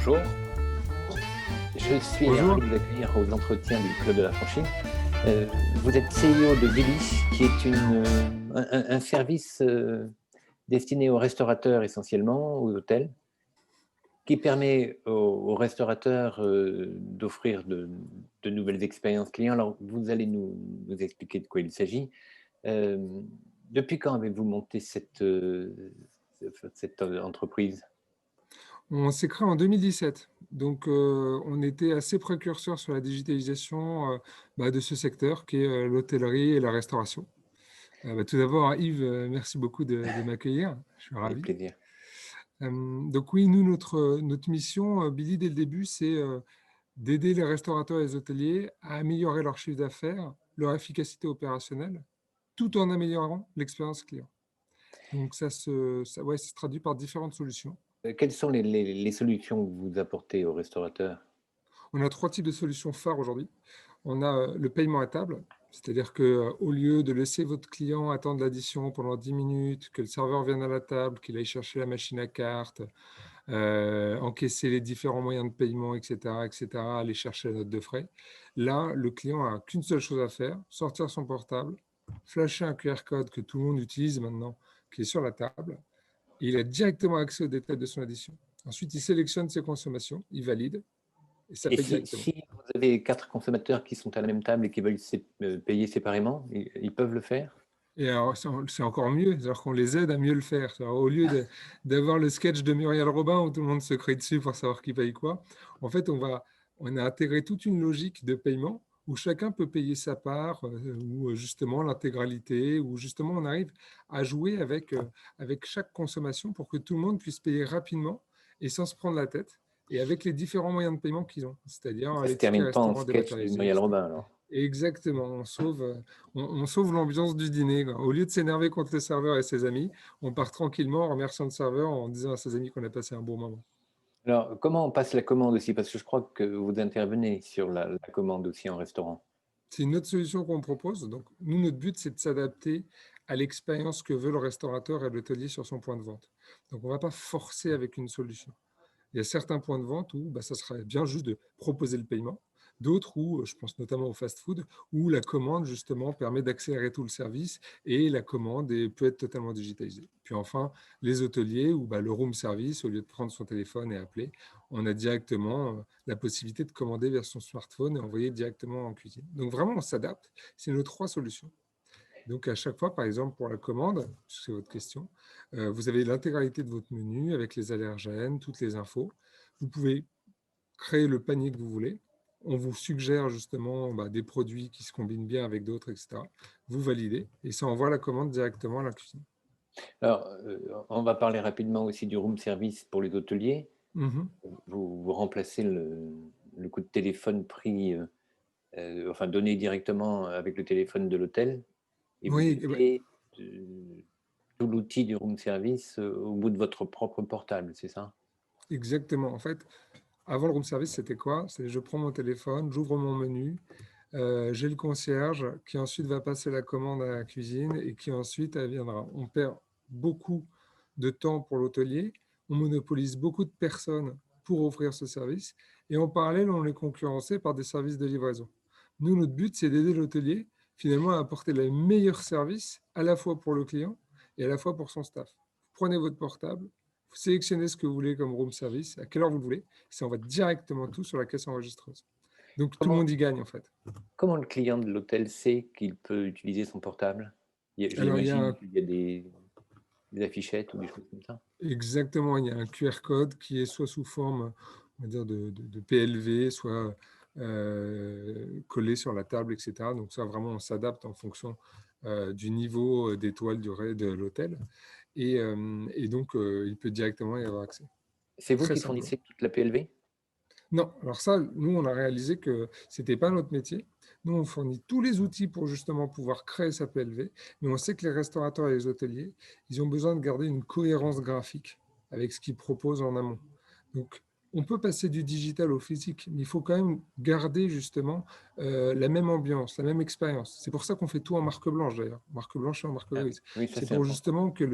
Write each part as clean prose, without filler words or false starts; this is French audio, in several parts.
Bonjour, je suis Bonjour. ravi de vous accueillir aux entretiens du Club de la Franchise. Vous êtes CEO de Vili, qui est un service destiné aux restaurateurs essentiellement, aux hôtels, qui permet aux restaurateurs d'offrir de nouvelles expériences clients. Alors, vous allez nous expliquer de quoi il s'agit. Euh, Depuis quand avez-vous monté cette entreprise? On s'est créé en 2017. Donc, on était assez précurseurs sur la digitalisation de ce secteur qui est l'hôtellerie et la restauration. Tout d'abord, Yves, merci beaucoup de m'accueillir. Je suis Avec ravi. plaisir. Donc oui, nous, notre mission, Billy, dès le début, c'est d'aider les restaurateurs et les hôteliers à améliorer leur chiffre d'affaires, leur efficacité opérationnelle, tout en améliorant l'expérience client. Donc ouais, ça se traduit par différentes solutions. Quelles sont les solutions que vous apportez aux restaurateurs? On a 3 types de solutions phares aujourd'hui. On a, le paiement à table, c'est-à-dire que, au lieu de laisser votre client attendre l'addition pendant 10 minutes, que le serveur vienne à la table, qu'il aille chercher la machine à carte, encaisser les différents moyens de paiement et cetera, aller chercher la note de frais. Là, le client a qu'une seule chose à faire, sortir son portable, flasher un QR code que tout le monde utilise maintenant, qui est sur la table, et il a directement accès aux détails de son addition. Ensuite, il sélectionne ses consommations, il valide et ça Et paye si, directement. si vous avez quatre consommateurs qui sont à la même table et qui veulent payer séparément, ils peuvent le faire? Et alors, c'est encore mieux, c'est-à-dire qu'on les aide à mieux le faire. C'est-à-dire, au lieu d'avoir le sketch de Muriel Robin où tout le monde se crie dessus pour savoir qui paye quoi, en fait, on a intégré toute une logique de paiement où chacun peut payer sa part, ou justement l'intégralité, où justement on arrive à jouer avec chaque consommation pour que tout le monde puisse payer rapidement et sans se prendre la tête, et avec les différents moyens de paiement qu'ils ont, c'est-à-dire Ça se les tickets termine pas en restaurants sketch de dématérialisés, Muriel etc. Robin, alors. Exactement, on sauve l'ambiance du dîner, quoi. Au lieu de s'énerver contre le serveur et ses amis, on part tranquillement en remerciant le serveur, en disant à ses amis qu'on a passé un bon moment. Alors, comment on passe la commande aussi? Parce que je crois que vous intervenez sur la commande aussi en restaurant. C'est une autre solution qu'on propose. Donc, nous, notre but, c'est de s'adapter à l'expérience que veut le restaurateur et l'hôtelier sur son point de vente. Donc, on ne va pas forcer avec une solution. Il y a certains points de vente où ça serait bien juste de proposer le paiement. D'autres où, je pense notamment au fast-food, où la commande justement permet d'accélérer tout le service et la commande peut être totalement digitalisée. Puis enfin, les hôteliers où le room service, au lieu de prendre son téléphone et appeler, on a directement la possibilité de commander vers son smartphone et envoyer directement en cuisine. Donc vraiment, on s'adapte. C'est nos 3 solutions. Donc, à chaque fois, par exemple, pour la commande, c'est votre question, vous avez l'intégralité de votre menu avec les allergènes, toutes les infos. Vous pouvez créer le panier que vous voulez. On vous suggère justement des produits qui se combinent bien avec d'autres, etc. Vous validez et ça envoie la commande directement à la cuisine. Alors, on va parler rapidement aussi du room service pour les hôteliers. Mhm. Vous remplacez le coup de téléphone pris, enfin donné directement avec le téléphone de l'hôtel, et vous Oui, mettez tout l'outil du room service au bout de votre propre portable, c'est ça? exactement. En fait, avant le room service, c'était quoi? C'est je prends mon téléphone, j'ouvre mon menu, j'ai le concierge qui ensuite va passer la commande à la cuisine et qui ensuite elle viendra. On perd beaucoup de temps pour l'hôtelier, on monopolise beaucoup de personnes pour offrir ce service et en parallèle, on est concurrencé par des services de livraison. Nous, notre but, c'est d'aider l'hôtelier finalement à apporter le meilleur service à la fois pour le client et à la fois pour son staff. Vous prenez votre portable, vous sélectionnez ce que vous voulez comme room service, à quelle heure vous le voulez, ça envoie directement tout sur la caisse enregistreuse. Donc tout le Comment, monde y gagne en fait. comment le client de l'hôtel sait qu'il peut utiliser son portable? Alors il y a J'imagine qu'il y a des affichettes ou des choses comme ça. exactement, il y a un QR code qui est soit sous forme, on va dire de PLV, soit collé sur la table, etc. Donc ça vraiment on s'adapte en fonction du niveau d'étoile de l'hôtel et donc il peut directement y avoir accès, C'est vous très qui simplement. fournissez toute la PLV? Non, alors ça, nous, on a réalisé que c'était pas notre métier. Nous, on fournit tous les outils pour justement pouvoir créer sa PLV, mais on sait que les restaurateurs et les hôteliers, ils ont besoin de garder une cohérence graphique avec ce qu'ils proposent en amont. Donc, on peut passer du digital au physique, mais il faut quand même garder justement la même ambiance, la même expérience. C'est pour ça qu'on fait tout en marque blanche d'ailleurs, marque blanche et en marque Ah, grise. oui, ça C'est c'est pour important. justement que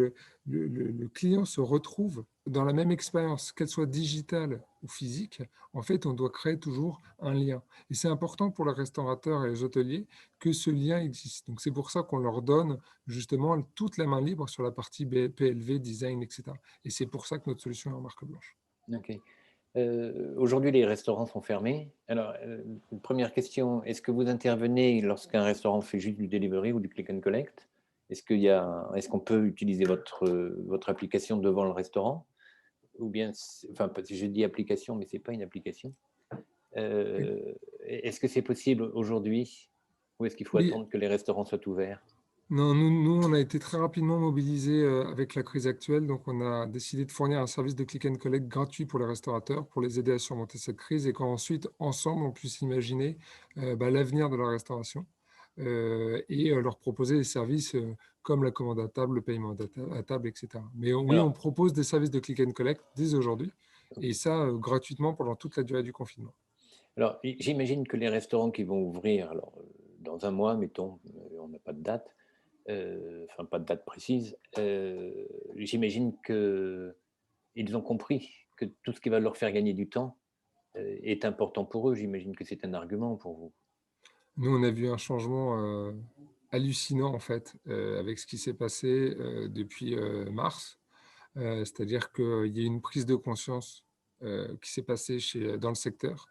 le client se retrouve dans la même expérience, qu'elle soit digitale ou physique. En fait, on doit créer toujours un lien. Et c'est important pour les restaurateurs et les hôteliers que ce lien existe. Donc c'est pour ça qu'on leur donne justement toute la main libre sur la partie PLV, design, etc. Et c'est pour ça que notre solution est en marque blanche. Ok. Aujourd'hui, les restaurants sont fermés. Alors, première question, est-ce que vous intervenez lorsqu'un restaurant fait juste du delivery ou du click and collect? Est-ce qu'on peut utiliser votre application devant le restaurant? Ou bien, enfin, je dis application, mais ce n'est pas une application. Est-ce que c'est possible aujourd'hui ou est-ce qu'il faut Oui, attendre que les restaurants soient ouverts? non, nous, on a été très rapidement mobilisés avec la crise actuelle. Donc, on a décidé de fournir un service de click and collect gratuit pour les restaurateurs pour les aider à surmonter cette crise et qu'ensuite, ensemble, on puisse imaginer l'avenir de la restauration et leur proposer des services comme la commande à table, le paiement à table, etc. Mais oui, on Alors, propose des services de click and collect dès aujourd'hui et ça gratuitement pendant toute la durée du confinement. alors, j'imagine que les restaurants qui vont ouvrir, alors, dans un mois, mettons, on n'a pas de date, enfin pas de date précise, j'imagine qu'ils ont compris que tout ce qui va leur faire gagner du temps est important pour eux. J'imagine que c'est un argument pour vous. Nous, on a vu un changement hallucinant en fait avec ce qui s'est passé depuis mars. C'est-à-dire qu'il y a eu une prise de conscience qui s'est passée dans le secteur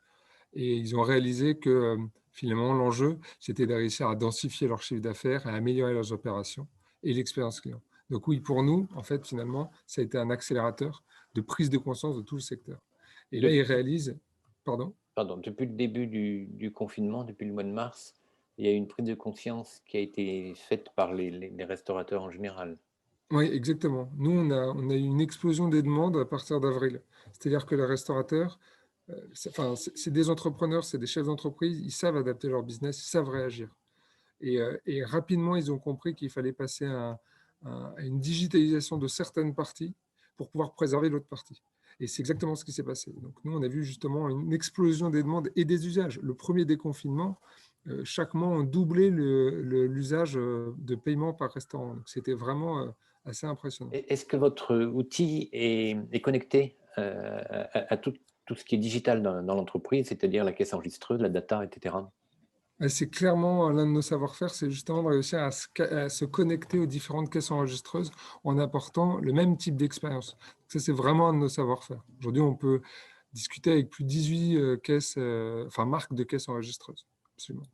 et ils ont réalisé que finalement l'enjeu, c'était de réussir à densifier leur chiffre d'affaires, à améliorer leurs opérations et l'expérience client. Donc oui, pour nous, en fait, finalement, ça a été un accélérateur de prise de conscience de tout le secteur. Et là, ils Depuis, réalisent, pardon. pardon, depuis le début du confinement, depuis le mois de mars, il y a eu une prise de conscience qui a été faite par les restaurateurs en général. Oui, exactement. Nous, on a eu une explosion des demandes à partir d'avril. C'est-à-dire que les restaurateurs, c'est des entrepreneurs, c'est des chefs d'entreprise, ils savent adapter leur business, ils savent réagir. Et rapidement, ils ont compris qu'il fallait passer à une digitalisation de certaines parties pour pouvoir préserver l'autre partie. Et c'est exactement ce qui s'est passé. Donc nous, on a vu justement une explosion des demandes et des usages. Le premier déconfinement, chaque mois, on doublait l'usage de paiement par restaurant. Donc c'était vraiment assez impressionnant. Est-ce que votre outil est connecté à tout ce qui est digital dans l'entreprise, c'est-à-dire la caisse enregistreuse, la data, etc. Et c'est clairement l'un de nos savoir-faire, c'est justement de réussir à se connecter aux différentes caisses enregistreuses en apportant le même type d'expérience. Ça, c'est vraiment un de nos savoir-faire. Aujourd'hui, on peut discuter avec plus de 18 caisses, marques de caisses enregistreuses. Absolument.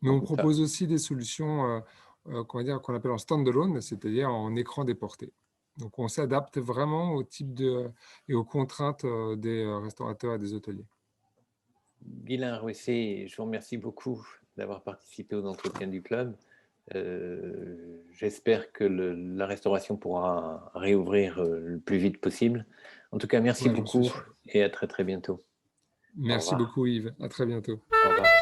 Mais Bon, on ben ça, propose aussi des solutions qu'on appelle en standalone, c'est-à-dire en écran déporté. Donc, on s'adapte vraiment au type et aux contraintes des restaurateurs et des hôteliers. Guylain Rouessé, je vous remercie beaucoup d'avoir participé aux entretiens du club. J'espère que la restauration pourra réouvrir le plus vite possible. En tout cas, merci Ouais, j'en suis beaucoup sûr. et à très très bientôt. Au Merci revoir. beaucoup Yves, à très bientôt. Au revoir.